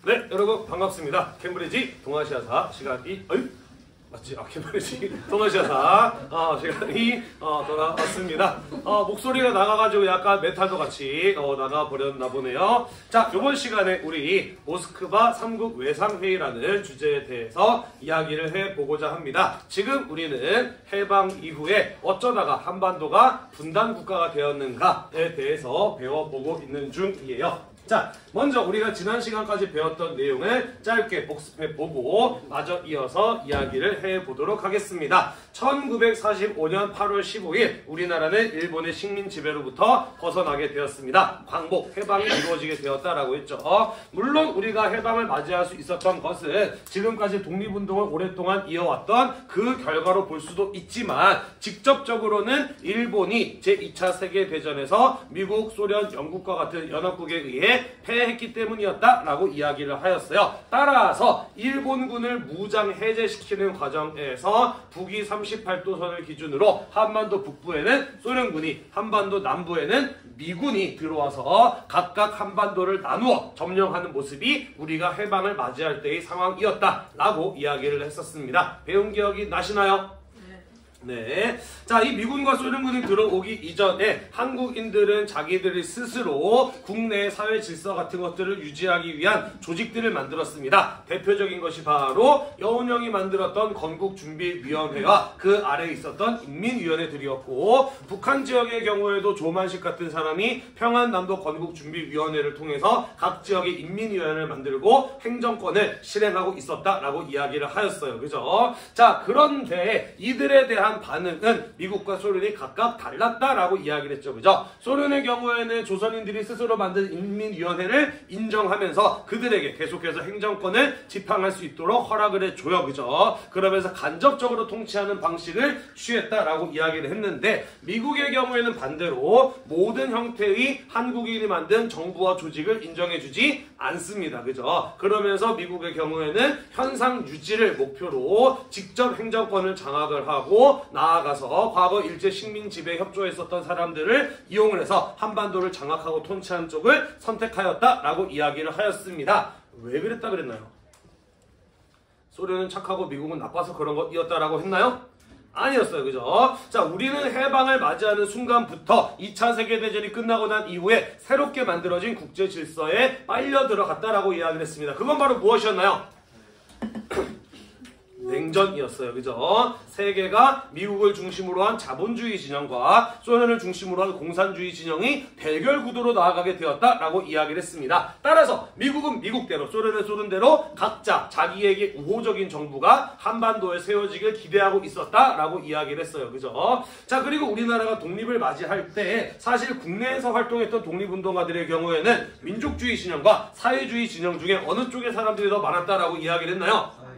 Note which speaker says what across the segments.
Speaker 1: 네, 여러분 반갑습니다. 캠브리지 동아시아사 시간이 맞지? 캠브리지 동아시아사 시간이 돌아왔습니다. 목소리가 나가가지고 약간 메탈도 같이 나가버렸나 보네요. 자, 이번 시간에 우리 모스크바 3국 외상회의라는 주제에 대해서 이야기를 해보고자 합니다. 지금 우리는 해방 이후에 어쩌다가 한반도가 분단 국가가 되었는가에 대해서 배워보고 있는 중이에요. 자, 먼저 우리가 지난 시간까지 배웠던 내용을 짧게 복습해보고 마저 이어서 이야기를 해보도록 하겠습니다. 1945년 8월 15일 우리나라는 일본의 식민 지배로부터 벗어나게 되었습니다. 광복, 해방이 이루어지게 되었다라고 했죠. 물론 우리가 해방을 맞이할 수 있었던 것은 지금까지 독립운동을 오랫동안 이어왔던 그 결과로 볼 수도 있지만 직접적으로는 일본이 제2차 세계대전에서 미국, 소련, 영국과 같은 연합국에 의해 패했기 때문이었다라고 이야기를 하였어요. 따라서 일본군을 무장 해제시키는 과정에서 북위 38도선을 기준으로 한반도 북부에는 소련군이, 한반도 남부에는 미군이 들어와서 각각 한반도를 나누어 점령하는 모습이 우리가 해방을 맞이할 때의 상황이었다라고 이야기를 했었습니다. 배운 기억이 나시나요? 네. 자, 이 미군과 소련군이 들어오기 이전에 한국인들은 자기들이 스스로 국내 사회 질서 같은 것들을 유지하기 위한 조직들을 만들었습니다. 대표적인 것이 바로 여운형이 만들었던 건국준비위원회와 그 아래에 있었던 인민위원회들이었고, 북한 지역의 경우에도 조만식 같은 사람이 평안남도 건국준비위원회를 통해서 각 지역의 인민위원회를 만들고 행정권을 실행하고 있었다라고 이야기를 하였어요. 그죠? 자, 그런데 이들에 대한 반응은 미국과 소련이 각각 달랐다라고 이야기를 했죠. 그죠? 소련의 경우에는 조선인들이 스스로 만든 인민위원회를 인정하면서 그들에게 계속해서 행정권을 지팡할 수 있도록 허락을 해줘요. 그죠? 그러면서 간접적으로 통치하는 방식을 취했다라고 이야기를 했는데, 미국의 경우에는 반대로 모든 형태의 한국인이 만든 정부와 조직을 인정해주지 않습니다. 그죠? 그러면서 미국의 경우에는 현상 유지를 목표로 직접 행정권을 장악을 하고 나아가서 과거 일제 식민 지배에 협조했었던 사람들을 이용을 해서 한반도를 장악하고 통치하는 쪽을 선택하였다라고 이야기를 하였습니다. 왜 그랬다 그랬나요? 소련은 착하고 미국은 나빠서 그런 것이었다라고 했나요? 아니었어요. 그죠? 자, 우리는 해방을 맞이하는 순간부터 2차 세계대전이 끝나고 난 이후에 새롭게 만들어진 국제 질서에 빨려 들어갔다라고 이야기를 했습니다. 그건 바로 무엇이었나요? 냉전이었어요. 그죠? 세계가 미국을 중심으로 한 자본주의 진영과 소련을 중심으로 한 공산주의 진영이 대결 구도로 나아가게 되었다라고 이야기를 했습니다. 따라서 미국은 미국대로, 소련은 소련대로 각자 자기에게 우호적인 정부가 한반도에 세워지길 기대하고 있었다라고 이야기를 했어요. 그죠? 자, 그리고 우리나라가 독립을 맞이할 때 사실 국내에서 활동했던 독립운동가들의 경우에는 민족주의 진영과 사회주의 진영 중에 어느 쪽의 사람들이 더 많았다라고 이야기를 했나요?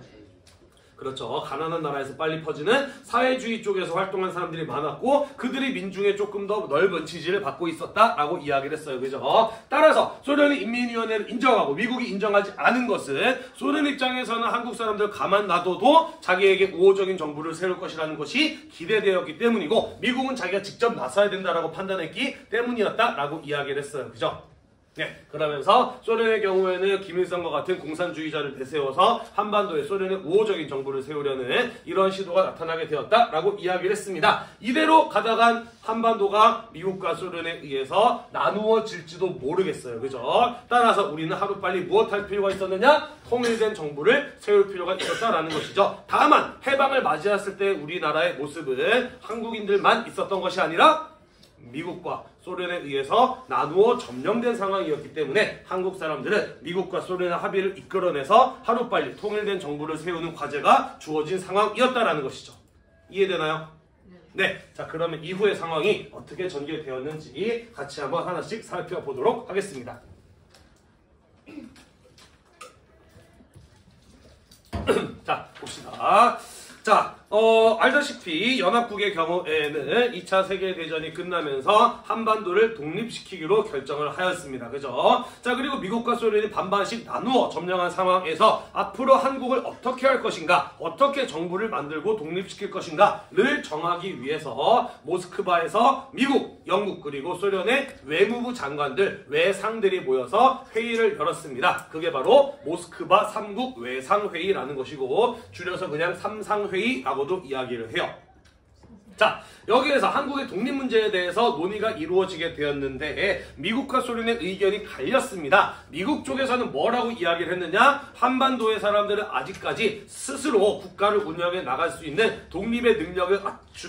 Speaker 1: 그렇죠. 가난한 나라에서 빨리 퍼지는 사회주의 쪽에서 활동한 사람들이 많았고, 그들이 민중에 조금 더 넓은 지지를 받고 있었다라고 이야기를 했어요. 그죠? 따라서 소련이 인민위원회를 인정하고 미국이 인정하지 않은 것은 소련 입장에서는 한국 사람들 가만 놔둬도 자기에게 우호적인 정부를 세울 것이라는 것이 기대되었기 때문이고, 미국은 자기가 직접 나서야 된다라고 판단했기 때문이었다라고 이야기를 했어요. 그죠? 네, 그러면서 소련의 경우에는 김일성과 같은 공산주의자를 내세워서 한반도에 소련의 우호적인 정부를 세우려는 이런 시도가 나타나게 되었다라고 이야기를 했습니다. 이대로 가다간 한반도가 미국과 소련에 의해서 나누어질지도 모르겠어요. 그죠? 따라서 우리는 하루빨리 무엇할 필요가 있었느냐? 통일된 정부를 세울 필요가 있었다라는 것이죠. 다만 해방을 맞이했을 때 우리나라의 모습은 한국인들만 있었던 것이 아니라 미국과 소련에 의해서 나누어 점령된 상황이었기 때문에 한국 사람들은 미국과 소련의 합의를 이끌어내서 하루빨리 통일된 정부를 세우는 과제가 주어진 상황이었다라는 것이죠. 이해되나요? 네. 자, 그러면 이후의 상황이 어떻게 전개되었는지 같이 한번 하나씩 살펴보도록 하겠습니다. 자, 봅시다. 자, 알다시피 연합국의 경우에는 2차 세계대전이 끝나면서 한반도를 독립시키기로 결정을 하였습니다. 그죠? 자, 그리고 미국과 소련이 반반씩 나누어 점령한 상황에서 앞으로 한국을 어떻게 할 것인가, 어떻게 정부를 만들고 독립시킬 것인가를 정하기 위해서 모스크바에서 미국, 영국 그리고 소련의 외무부 장관들, 외상들이 모여서 회의를 열었습니다. 그게 바로 모스크바 3국 외상회의라는 것이고 줄여서 그냥 삼상회의라고 도 이야기를 해요. 자, 여기에서 한국의 독립 문제에 대해서 논의가 이루어지게 되었는데 미국과 소련의 의견이 갈렸습니다. 미국 쪽에서는 뭐라고 이야기를 했느냐? 한반도의 사람들은 아직까지 스스로 국가를 운영해 나갈 수 있는 독립의 능력을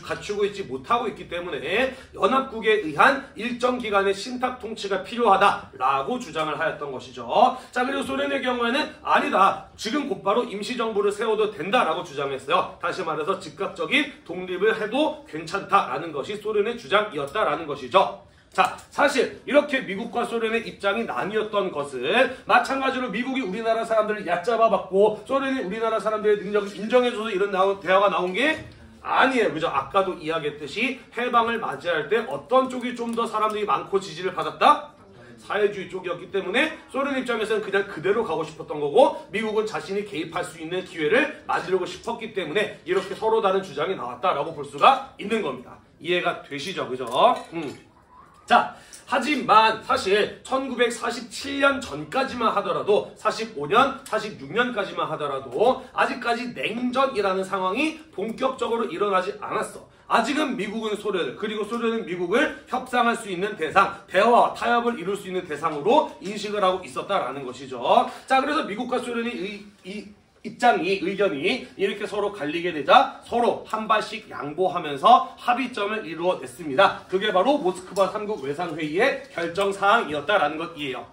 Speaker 1: 갖추고 있지 못하고 있기 때문에 연합국에 의한 일정 기간의 신탁 통치가 필요하다라고 주장을 하였던 것이죠. 자, 그리고 소련의 경우에는 아니다. 지금 곧바로 임시정부를 세워도 된다라고 주장했어요. 다시 말해서 즉각적인 독립을 해도 괜찮다라는 것이 소련의 주장이었다라는 것이죠. 자, 사실 이렇게 미국과 소련의 입장이 나뉘었던 것은 마찬가지로 미국이 우리나라 사람들을 얕잡아봤고 소련이 우리나라 사람들의 능력을 인정해줘서 이런 대화가 나온 게 아니에요. 그죠? 아까도 이야기했듯이 해방을 맞이할 때 어떤 쪽이 좀 더 사람들이 많고 지지를 받았다? 사회주의 쪽이었기 때문에 소련 입장에서는 그냥 그대로 가고 싶었던 거고 미국은 자신이 개입할 수 있는 기회를 만들고 싶었기 때문에 이렇게 서로 다른 주장이 나왔다라고 볼 수가 있는 겁니다. 이해가 되시죠? 그죠? 자, 하지만 사실 1947년 전까지만 하더라도 45년, 46년까지만 하더라도 아직까지 냉전이라는 상황이 본격적으로 일어나지 않았어. 아직은 미국은 소련을 그리고 소련은 미국을 협상할 수 있는 대상, 대화와 타협을 이룰 수 있는 대상으로 인식을 하고 있었다라는 것이죠. 자, 그래서 미국과 소련이 의견이 이렇게 서로 갈리게 되자 서로 한 발씩 양보하면서 합의점을 이루어냈습니다. 그게 바로 모스크바 3국 외상회의의 결정사항이었다라는 것이에요.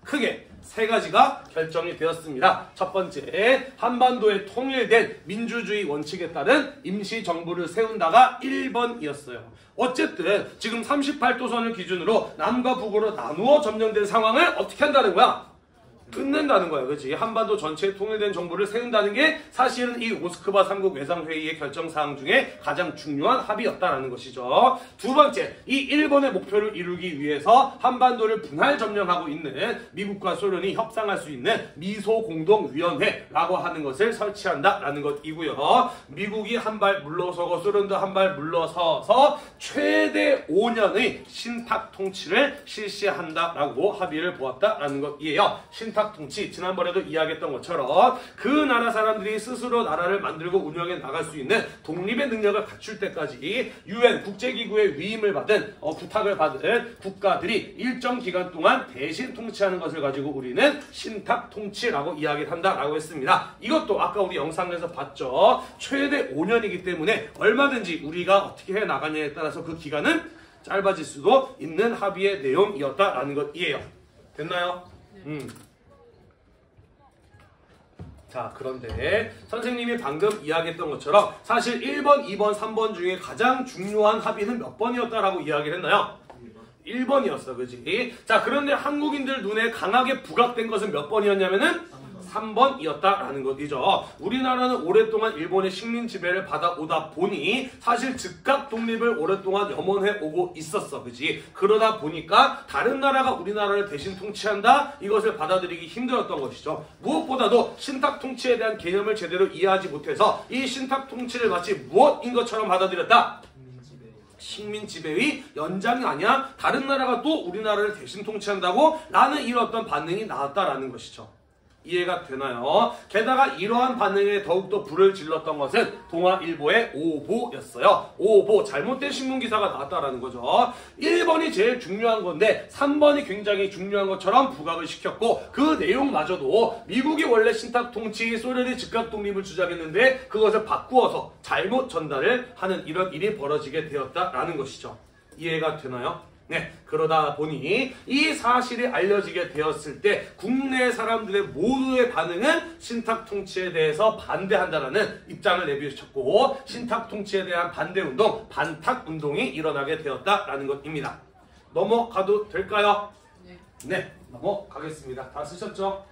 Speaker 1: 크게 세 가지가 결정이 되었습니다. 첫 번째, 한반도에 통일된 민주주의 원칙에 따른 임시정부를 세운다가 1번이었어요. 어쨌든 지금 38도선을 기준으로 남과 북으로 나누어 점령된 상황을 어떻게 한다는 거야? 끝낸다는 거야. 그렇지? 한반도 전체에 통일된 정부를 세운다는 게 사실은 이 모스크바 3국 외상회의의 결정사항 중에 가장 중요한 합의였다는 것이죠. 두 번째, 이 1번의 목표를 이루기 위해서 한반도를 분할 점령하고 있는 미국과 소련이 협상할 수 있는 미소공동위원회라고 하는 것을 설치한다라는 것이고요. 미국이 한 발 물러서고 소련도 한 발 물러서서 최대 5년의 신탁 통치를 실시한다라고 합의를 보았다라는 것이에요. 신탁 통치, 지난번에도 이야기했던 것처럼 그 나라 사람들이 스스로 나라를 만들고 운영해 나갈 수 있는 독립의 능력을 갖출 때까지 UN 국제기구의 위임을 받은 부탁을 받은 국가들이 일정 기간 동안 대신 통치하는 것을 가지고 우리는 신탁 통치라고 이야기를 한다라고 했습니다. 이것도 아까 우리 영상에서 봤죠. 최대 5년이기 때문에 얼마든지 우리가 어떻게 해 나가냐에 따라서 그 기간은 짧아질 수도 있는 합의의 내용이었다라는 것이에요. 됐나요? 자, 그런데 선생님이 방금 이야기했던 것처럼 사실 1번, 2번, 3번 중에 가장 중요한 합의는 몇 번이었다라고 이야기를 했나요? 1번이었어. 그지? 자, 그런데 한국인들 눈에 강하게 부각된 것은 몇 번이었냐면은 3번이었다라는 것이죠. 우리나라는 오랫동안 일본의 식민 지배를 받아오다 보니 사실 즉각 독립을 오랫동안 염원해 오고 있었어. 그지? 그러다 보니까 다른 나라가 우리나라를 대신 통치한다? 이것을 받아들이기 힘들었던 것이죠. 무엇보다도 신탁 통치에 대한 개념을 제대로 이해하지 못해서 이 신탁 통치를 마치 무엇인 것처럼 받아들였다? 식민 지배의 연장이 아니야? 다른 나라가 또 우리나라를 대신 통치한다고? 라는 이런 어떤 반응이 나왔다라는 것이죠. 이해가 되나요? 게다가 이러한 반응에 더욱더 불을 질렀던 것은 동아일보의 오보였어요. 오보, 잘못된 신문기사가 나왔다라는 거죠. 1번이 제일 중요한 건데 3번이 굉장히 중요한 것처럼 부각을 시켰고 그 내용마저도 미국이 원래 신탁 통치, 소련이 즉각 독립을 주장했는데 그것을 바꾸어서 잘못 전달을 하는 이런 일이 벌어지게 되었다라는 것이죠. 이해가 되나요? 네, 그러다 보니 이 사실이 알려지게 되었을 때 국내 사람들의 모두의 반응은 신탁 통치에 대해서 반대한다라는 입장을 내비쳤고 신탁 통치에 대한 반대운동, 반탁운동이 일어나게 되었다라는 것입니다. 넘어가도 될까요? 네, 넘어가겠습니다. 다 쓰셨죠?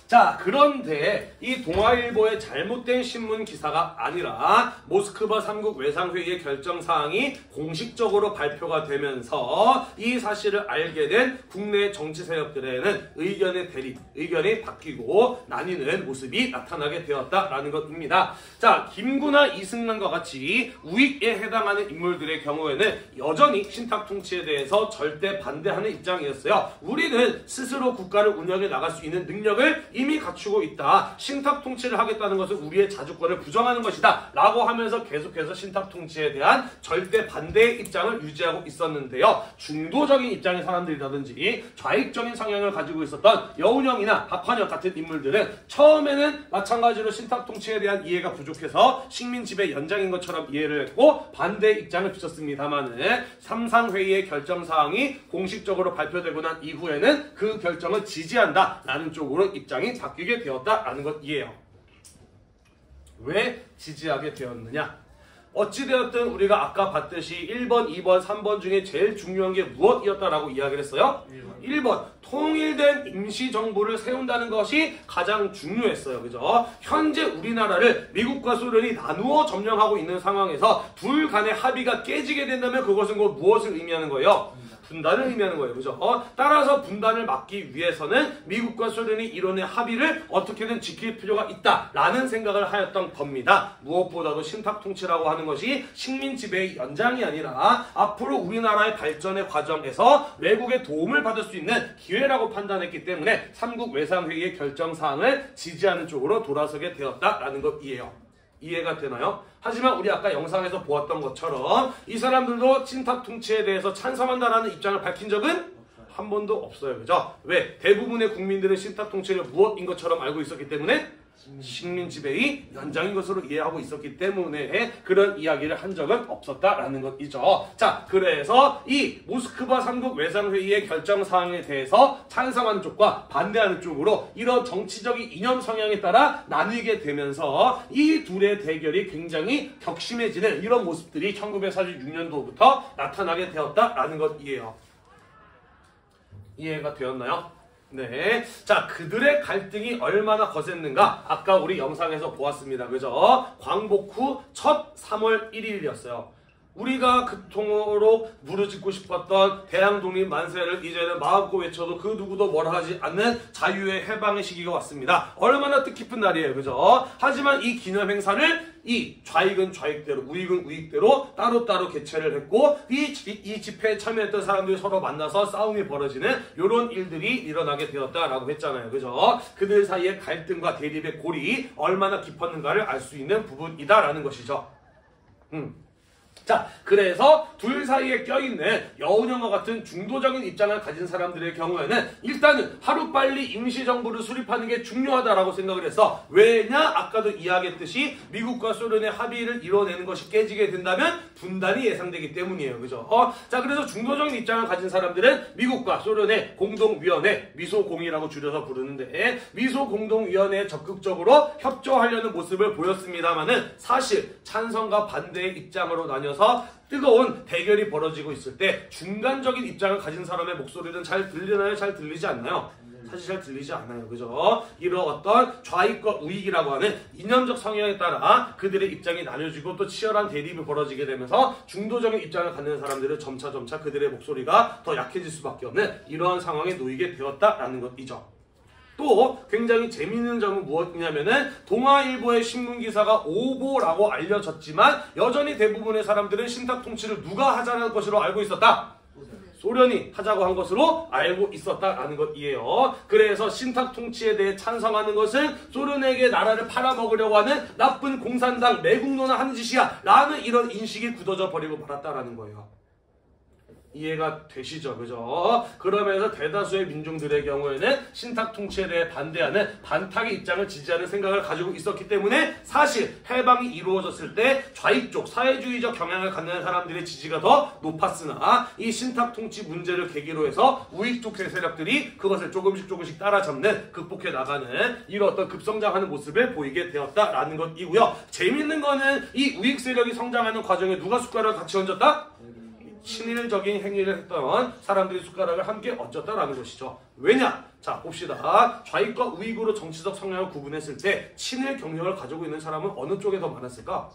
Speaker 1: 자, 그런데 이 동아일보의 잘못된 신문 기사가 아니라 모스크바 3국 외상회의의 결정사항이 공식적으로 발표가 되면서 이 사실을 알게 된 국내 정치 세력들에는 의견의 대립, 의견이 바뀌고 나뉘는 모습이 나타나게 되었다라는 것입니다. 자, 김구나 이승만과 같이 우익에 해당하는 인물들의 경우에는 여전히 신탁 통치에 대해서 절대 반대하는 입장이었어요. 우리는 스스로 국가를 운영해 나갈 수 있는 능력을 이미 갖추고 있다. 신탁 통치를 하겠다는 것은 우리의 자주권을 부정하는 것이다. 라고 하면서 계속해서 신탁 통치에 대한 절대 반대의 입장을 유지하고 있었는데요. 중도적인 입장의 사람들이라든지 좌익적인 성향을 가지고 있었던 여운형이나 박환영 같은 인물들은 처음에는 마찬가지로 신탁 통치에 대한 이해가 부족해서 식민 지배 연장인 것처럼 이해를 했고 반대의 입장을 비쳤습니다만은 삼상회의의 결정사항이 공식적으로 발표되고 난 이후에는 그 결정을 지지한다 라는 쪽으로 입장이 바뀌게 되었다라는 것이에요. 왜 지지하게 되었느냐? 어찌되었든 우리가 아까 봤듯이 1번, 2번, 3번 중에 제일 중요한 게 무엇이었다라고 이야기를 했어요? 1번. 통일된 임시정부를 세운다는 것이 가장 중요했어요. 그죠? 현재 우리나라를 미국과 소련이 나누어 점령하고 있는 상황에서 둘 간의 합의가 깨지게 된다면 그것은 무엇을 의미하는 거예요? 분단을 의미하는 거예요. 그죠? 따라서 분단을 막기 위해서는 미국과 소련이 이론의 합의를 어떻게든 지킬 필요가 있다라는 생각을 하였던 겁니다. 무엇보다도 신탁 통치라고 하는 것이 식민 지배의 연장이 아니라 앞으로 우리나라의 발전의 과정에서 외국의 도움을 받을 수 있는 기회라고 판단했기 때문에 삼국 외상회의의 결정사항을 지지하는 쪽으로 돌아서게 되었다라는 것이에요. 이해가 되나요? 하지만 우리 아까 영상에서 보았던 것처럼 이 사람들도 신탁 통치에 대해서 찬성한다라는 입장을 밝힌 적은 한 번도 없어요. 그죠? 왜? 대부분의 국민들은 신탁 통치를 무엇인 것처럼 알고 있었기 때문에 식민 지배의 연장인 것으로 이해하고 있었기 때문에 그런 이야기를 한 적은 없었다라는 것이죠. 자, 그래서 이 모스크바 3국 외상회의의 결정사항에 대해서 찬성하는 쪽과 반대하는 쪽으로 이런 정치적인 이념 성향에 따라 나뉘게 되면서 이 둘의 대결이 굉장히 격심해지는 이런 모습들이 1946년도부터 나타나게 되었다라는 것이에요. 이해가 되었나요? 네. 자, 그들의 갈등이 얼마나 거셌는가? 아까 우리 영상에서 보았습니다. 그죠? 광복 후 첫 3월 1일이었어요. 우리가 그토록 부르짖고 싶었던 대항 독립 만세를 이제는 마음껏 외쳐도 그 누구도 뭐라 하지 않는 자유의 해방의 시기가 왔습니다. 얼마나 뜻깊은 날이에요. 그죠? 하지만 이 기념 행사를 이 좌익은 좌익대로 우익은 우익대로 따로따로 개최를 했고 이 집회에 참여했던 사람들이 서로 만나서 싸움이 벌어지는 이런 일들이 일어나게 되었다라고 했잖아요. 그죠? 그들 사이의 갈등과 대립의 골이 얼마나 깊었는가를 알 수 있는 부분이다라는 것이죠. 자, 그래서 둘 사이에 껴있는 여운형과 같은 중도적인 입장을 가진 사람들의 경우에는 일단은 하루빨리 임시정부를 수립하는 게 중요하다라고 생각을 해서 왜냐? 아까도 이야기했듯이 미국과 소련의 합의를 이뤄내는 것이 깨지게 된다면 분단이 예상되기 때문이에요. 그죠? 자, 그래서 중도적인 입장을 가진 사람들은 미국과 소련의 공동위원회, 미소공이라고 줄여서 부르는데 미소공동위원회에 적극적으로 협조하려는 모습을 보였습니다만은 사실 찬성과 반대의 입장으로 나뉘어서 뜨거운 대결이 벌어지고 있을 때 중간적인 입장을 가진 사람의 목소리는 잘 들리나요? 잘 들리지 않나요? 사실 잘 들리지 않아요. 그죠? 이런 어떤 좌익과 우익이라고 하는 이념적 성향에 따라 그들의 입장이 나뉘어지고 또 치열한 대립이 벌어지게 되면서 중도적인 입장을 갖는 사람들은 점차 그들의 목소리가 더 약해질 수밖에 없는 이러한 상황에 놓이게 되었다라는 것이죠. 또 굉장히 재미있는 점은 무엇이냐면은 동아일보의 신문기사가 오보라고 알려졌지만 여전히 대부분의 사람들은 신탁 통치를 누가 하자는 것으로 알고 있었다? 소련이 하자고 한 것으로 알고 있었다라는 것이에요. 그래서 신탁 통치에 대해 찬성하는 것은 소련에게 나라를 팔아먹으려고 하는 나쁜 공산당 매국노나 하는 짓이야 라는 이런 인식이 굳어져 버리고 말았다라는 거예요. 이해가 되시죠? 그죠? 그러면서 대다수의 민중들의 경우에는 신탁 통치에 대해 반대하는 반탁의 입장을 지지하는 생각을 가지고 있었기 때문에 사실 해방이 이루어졌을 때 좌익 쪽 사회주의적 경향을 갖는 사람들의 지지가 더 높았으나 이 신탁 통치 문제를 계기로 해서 우익 쪽 세력들이 그것을 조금씩 따라잡는 극복해 나가는 이런 어떤 급성장하는 모습을 보이게 되었다라는 것이고요. 재밌는 거는 이 우익 세력이 성장하는 과정에 누가 숟가락을 같이 얹었다? 친일적인 행위를 했던 사람들이 숟가락을 함께 얹었다라는 것이죠. 왜냐? 자, 봅시다. 좌익과 우익으로 정치적 성향을 구분했을 때 친일 경력을 가지고 있는 사람은 어느 쪽에 더 많았을까?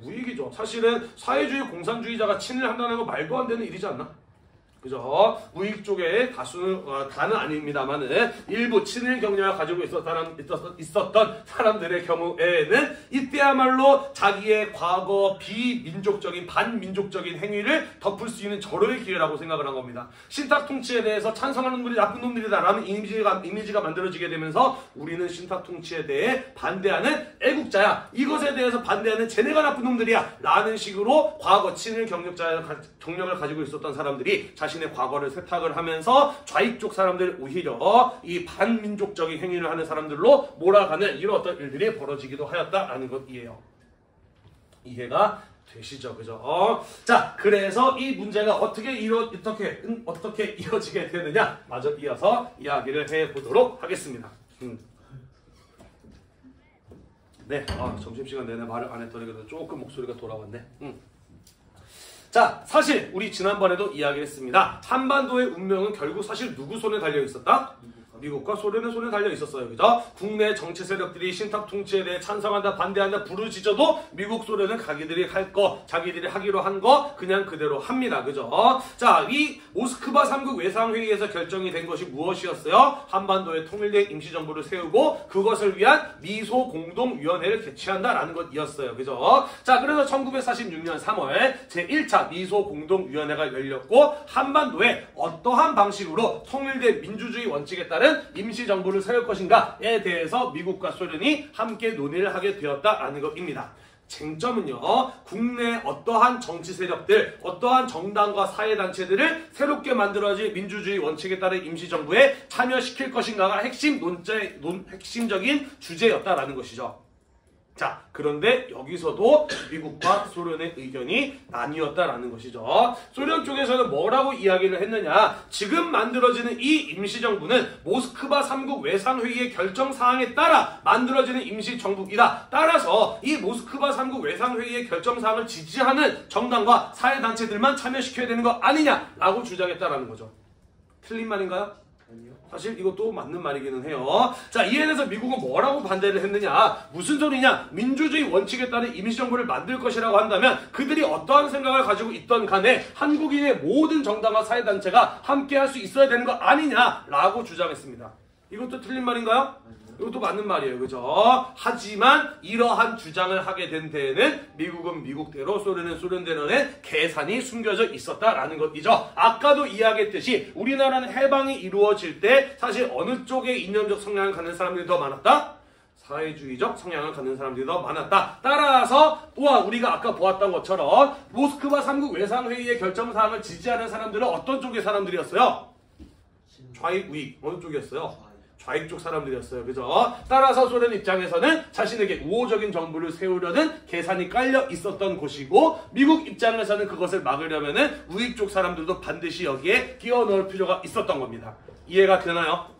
Speaker 1: 우익이죠. 사실은 사회주의 공산주의자가 친일한다는 거 말도 안 되는 일이지 않나? 그죠? 우익 쪽에 다수는, 다는 아닙니다만은 일부 친일 경력을 가지고 있었던 사람들의 경우에는 이때야말로 자기의 과거 비민족적인, 반민족적인 행위를 덮을 수 있는 절호의 기회라고 생각을 한 겁니다. 신탁 통치에 대해서 찬성하는 놈들이 나쁜 놈들이다라는 이미지가 만들어지게 되면서 우리는 신탁 통치에 대해 반대하는 애국자야. 이것에 대해서 반대하는 쟤네가 나쁜 놈들이야. 라는 식으로 과거 친일 경력을 가지고 있었던 사람들이 자신의 과거를 세탁을 하면서 좌익 쪽 사람들 오히려 이 반민족적인 행위를 하는 사람들로 몰아가는 이런 어떤 일들이 벌어지기도 하였다라는 것이에요. 이해가 되시죠? 그죠? 자, 그래서 이 문제가 어떻게 이어지게 되느냐 마저 이어서 이야기를 해보도록 하겠습니다. 네, 점심시간 내내 말을 안 했더니 그래도 조금 목소리가 돌아왔네. 자, 사실 우리 지난번에도 이야기했습니다. 한반도의 운명은 결국 사실 누구 손에 달려 있었다? 미국과 소련의 손에 달려 있었어요. 그죠? 국내 정치 세력들이 신탁 통치에 대해 찬성한다, 반대한다, 부르짖어도 미국, 소련은 자기들이 하기로 한 거 그냥 그대로 합니다. 그죠? 자, 이 모스크바 3국 외상회의에서 결정이 된 것이 무엇이었어요? 한반도에 통일된 임시정부를 세우고 그것을 위한 미소 공동위원회를 개최한다라는 것이었어요. 그죠? 자, 그래서 1946년 3월 제1차 미소 공동위원회가 열렸고 한반도에 어떠한 방식으로 통일된 민주주의 원칙에 따른 임시정부를 세울 것인가에 대해서 미국과 소련이 함께 논의를 하게 되었다라는 것입니다. 쟁점은요, 국내 어떠한 정치 세력들, 어떠한 정당과 사회단체들을 새롭게 만들어진 민주주의 원칙에 따른 임시정부에 참여시킬 것인가가 핵심적인 주제였다라는 것이죠. 자, 그런데 여기서도 미국과 소련의 의견이 나뉘었다라는 것이죠. 소련 쪽에서는 뭐라고 이야기를 했느냐? 지금 만들어지는 이 임시정부는 모스크바 3국 외상회의의 결정사항에 따라 만들어지는 임시정부이다. 따라서 이 모스크바 3국 외상회의의 결정사항을 지지하는 정당과 사회단체들만 참여시켜야 되는 거 아니냐라고 주장했다라는 거죠. 틀린 말인가요? 사실 이것도 맞는 말이기는 해요. 자, 이에 대해서 미국은 뭐라고 반대를 했느냐? 무슨 소리냐? 민주주의 원칙에 따른 임시정부를 만들 것이라고 한다면 그들이 어떠한 생각을 가지고 있던 간에 한국인의 모든 정당과 사회단체가 함께 할 수 있어야 되는 거 아니냐라고 주장했습니다. 이것도 틀린 말인가요? 이것도 맞는 말이에요. 그죠? 하지만 이러한 주장을 하게 된 데에는 미국은 미국대로 소련은 소련대로의 계산이 숨겨져 있었다라는 것이죠. 아까도 이야기했듯이 우리나라는 해방이 이루어질 때 사실 어느 쪽에 이념적 성향을 갖는 사람들이 더 많았다? 사회주의적 성향을 갖는 사람들이 더 많았다. 따라서 또한 우리가 아까 보았던 것처럼 모스크바 3국 외상회의의 결정사항을 지지하는 사람들은 어떤 쪽의 사람들이었어요? 좌익, 우익. 어느 쪽이었어요? 좌익 쪽 사람들이었어요. 그죠? 따라서 소련 입장에서는 자신에게 우호적인 정부를 세우려는 계산이 깔려 있었던 곳이고 미국 입장에서는 그것을 막으려면은 우익 쪽 사람들도 반드시 여기에 끼워 넣을 필요가 있었던 겁니다. 이해가 되나요?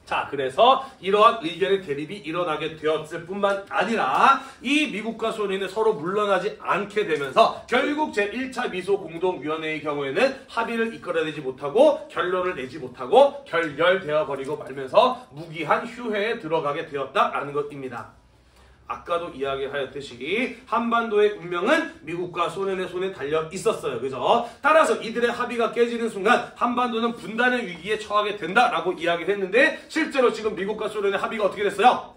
Speaker 1: 자, 그래서 이러한 의견의 대립이 일어나게 되었을 뿐만 아니라 이 미국과 소련이 서로 물러나지 않게 되면서 결국 제1차 미소 공동위원회의 경우에는 합의를 이끌어내지 못하고 결론을 내지 못하고 결렬되어 버리고 말면서 무기한 휴회에 들어가게 되었다라는 것입니다. 아까도 이야기하였듯이 한반도의 운명은 미국과 소련의 손에 달려 있었어요. 그죠? 따라서 이들의 합의가 깨지는 순간 한반도는 분단의 위기에 처하게 된다라고 이야기를 했는데 실제로 지금 미국과 소련의 합의가 어떻게 됐어요?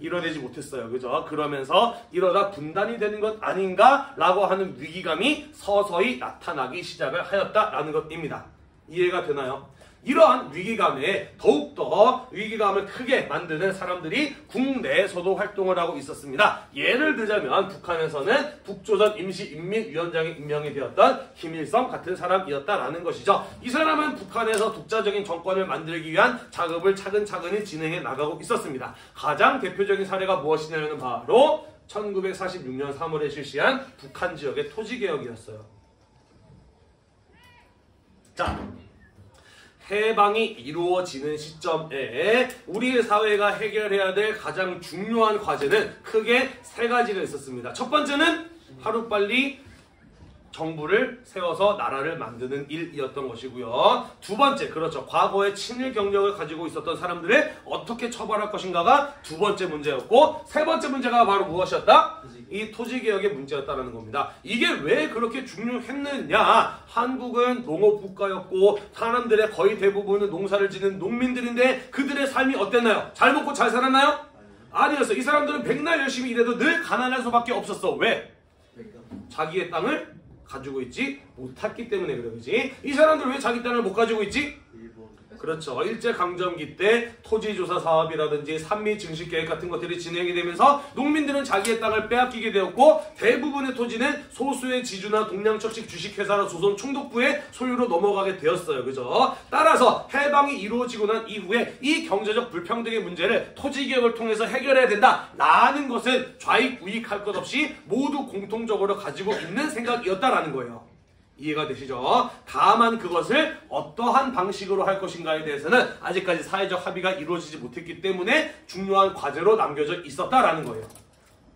Speaker 1: 이뤄내지 못했어요. 그죠? 그러면서 이러다 분단이 되는 것 아닌가라고 하는 위기감이 서서히 나타나기 시작을 하였다라는 것입니다. 이해가 되나요? 이러한 위기감에 더욱더 위기감을 크게 만드는 사람들이 국내에서도 활동을 하고 있었습니다. 예를 들자면 북한에서는 북조선 임시인민위원장에 임명이 되었던 김일성 같은 사람이었다라는 것이죠. 이 사람은 북한에서 독자적인 정권을 만들기 위한 작업을 차근차근히 진행해 나가고 있었습니다. 가장 대표적인 사례가 무엇이냐면 바로 1946년 3월에 실시한 북한 지역의 토지개혁이었어요. 자, 해방이 이루어지는 시점에 우리 사회가 해결해야 될 가장 중요한 과제는 크게 세 가지가 있었습니다. 첫 번째는 하루빨리 정부를 세워서 나라를 만드는 일이었던 것이고요. 두 번째, 그렇죠. 과거에 친일 경력을 가지고 있었던 사람들을 어떻게 처벌할 것인가가 두 번째 문제였고, 세 번째 문제가 바로 무엇이었다? 이 토지개혁의 문제였다는 겁니다. 이게 왜 그렇게 중요했느냐? 한국은 농업국가였고 사람들의 거의 대부분은 농사를 짓는 농민들인데 그들의 삶이 어땠나요? 잘 먹고 잘 살았나요? 아니었어. 이 사람들은 백날 열심히 일해도 늘 가난할 수밖에 없었어. 왜? 자기의 땅을 가지고 있지 못했기 때문에 그래, 그지? 이 사람들 왜 자기 땅을 못 가지고 있지? 그렇죠. 일제강점기 때 토지조사 사업이라든지 산미 증식계획 같은 것들이 진행이 되면서 농민들은 자기의 땅을 빼앗기게 되었고, 대부분의 토지는 소수의 지주나 동양척식 주식회사나 조선 총독부의 소유로 넘어가게 되었어요. 그죠? 따라서 해방이 이루어지고 난 이후에 이 경제적 불평등의 문제를 토지개혁을 통해서 해결해야 된다라는 것은 좌익 우익할 것 없이 모두 공통적으로 가지고 있는 생각이었다라는 거예요. 이해가 되시죠? 다만 그것을 어떠한 방식으로 할 것인가에 대해서는 아직까지 사회적 합의가 이루어지지 못했기 때문에 중요한 과제로 남겨져 있었다라는 거예요.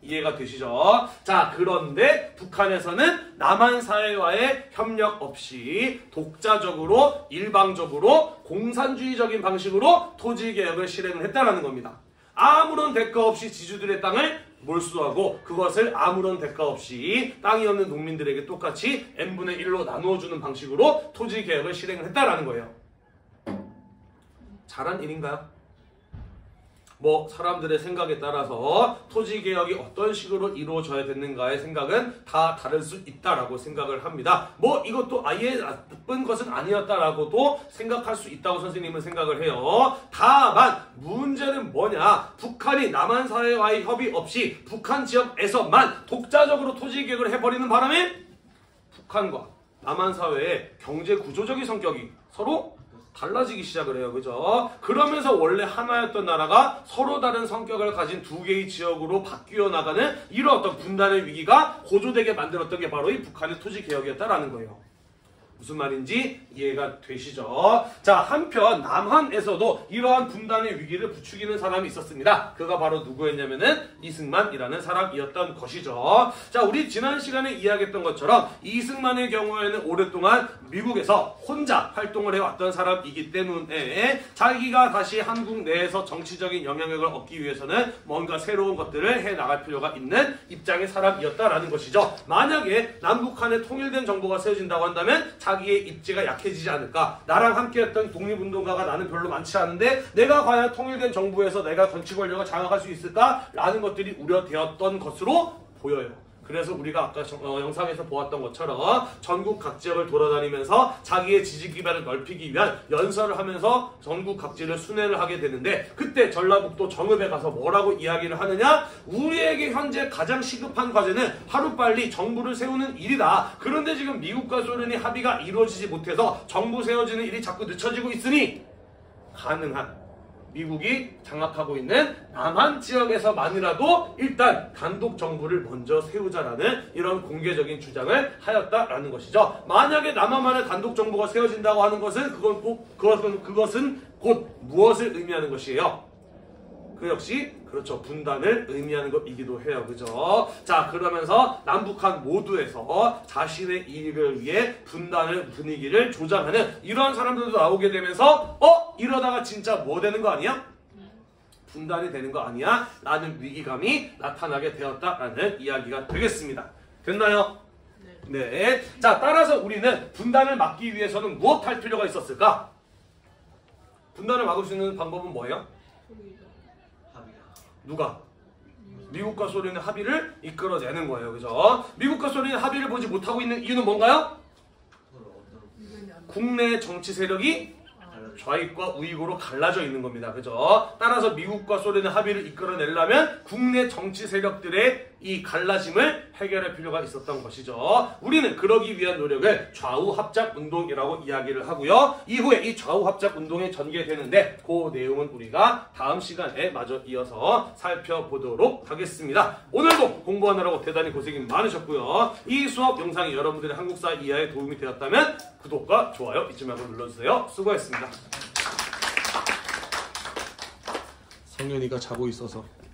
Speaker 1: 이해가 되시죠? 자, 그런데 북한에서는 남한 사회와의 협력 없이 독자적으로 일방적으로 공산주의적인 방식으로 토지개혁을 실행을 했다라는 겁니다. 아무런 대가 없이 지주들의 땅을 몰수하고 그것을 아무런 대가 없이 땅이 없는 농민들에게 똑같이 n분의 1로 나누어주는 방식으로 토지개혁을 실행을 했다라는 거예요. 잘한 일인가요? 뭐 사람들의 생각에 따라서 토지개혁이 어떤 식으로 이루어져야 되는가의 생각은 다 다를 수 있다라고 생각을 합니다. 뭐 이것도 아예 나쁜 것은 아니었다라고도 생각할 수 있다고 선생님은 생각을 해요. 다만 문제는 뭐냐? 북한이 남한 사회와의 협의 없이 북한 지역에서만 독자적으로 토지개혁을 해버리는 바람에 북한과 남한 사회의 경제 구조적인 성격이 서로 달라지기 시작을 해요. 그죠? 그러면서 원래 하나였던 나라가 서로 다른 성격을 가진 두 개의 지역으로 바뀌어 나가는 이런 어떤 분단의 위기가 고조되게 만들었던 게 바로 이 북한의 토지개혁이었다라는 거예요. 무슨 말인지 이해가 되시죠? 자, 한편 남한에서도 이러한 분단의 위기를 부추기는 사람이 있었습니다. 그가 바로 누구였냐면은 이승만이라는 사람이었던 것이죠. 자, 우리 지난 시간에 이야기했던 것처럼 이승만의 경우에는 오랫동안 미국에서 혼자 활동을 해왔던 사람이기 때문에 자기가 다시 한국 내에서 정치적인 영향력을 얻기 위해서는 뭔가 새로운 것들을 해나갈 필요가 있는 입장의 사람이었다라는 것이죠. 만약에 남북한의 통일된 정부가 세워진다고 한다면 자기의 입지가 약해지지 않을까? 나랑 함께했던 독립운동가가 나는 별로 많지 않은데 내가 과연 통일된 정부에서 내가 정치 권력을 장악할 수 있을까? 라는 것들이 우려되었던 것으로 보여요. 그래서 우리가 아까 영상에서 보았던 것처럼 전국 각 지역을 돌아다니면서 자기의 지지 기반을 넓히기 위한 연설을 하면서 전국 각지를 순회를 하게 되는데, 그때 전라북도 정읍에 가서 뭐라고 이야기를 하느냐? 우리에게 현재 가장 시급한 과제는 하루빨리 정부를 세우는 일이다. 그런데 지금 미국과 소련이 합의가 이루어지지 못해서 정부 세워지는 일이 자꾸 늦춰지고 있으니 가능한 미국이 장악하고 있는 남한 지역에서만이라도 일단 단독 정부를 먼저 세우자라는 이런 공개적인 주장을 하였다라는 것이죠. 만약에 남한만의 단독 정부가 세워진다고 하는 것은 그것은 곧 무엇을 의미하는 것이에요? 그 역시 그렇죠, 분단을 의미하는 것이기도 해요. 그죠? 자, 그러면서 남북한 모두에서 자신의 이익을 위해 분단의 분위기를 조장하는 이러한 사람들도 나오게 되면서 이러다가 진짜 뭐 되는 거 아니야? 분단이 되는 거 아니야? 라는 위기감이 나타나게 되었다라는 이야기가 되겠습니다. 됐나요? 네. 자, 따라서 우리는 분단을 막기 위해서는 무엇 할 필요가 있었을까? 분단을 막을 수 있는 방법은 뭐예요? 누가? 미국과 소련의 합의를 이끌어내는 거예요. 그죠? 미국과 소련의 합의를 보지 못하고 있는 이유는 뭔가요? 국내 정치 세력이 좌익과 우익으로 갈라져 있는 겁니다. 그죠? 따라서 미국과 소련의 합의를 이끌어내려면 국내 정치 세력들의 이 갈라짐을 해결할 필요가 있었던 것이죠. 우리는 그러기 위한 노력을 좌우합작운동이라고 이야기를 하고요. 이후에 이 좌우합작운동이 전개되는데 그 내용은 우리가 다음 시간에 마저 이어서 살펴보도록 하겠습니다. 오늘도 공부하느라고 대단히 고생이 많으셨고요. 이 수업 영상이 여러분들의 한국사 이해에 도움이 되었다면 구독과 좋아요 잊지 말고 눌러주세요. 수고하셨습니다. 성현이가 자고 있어서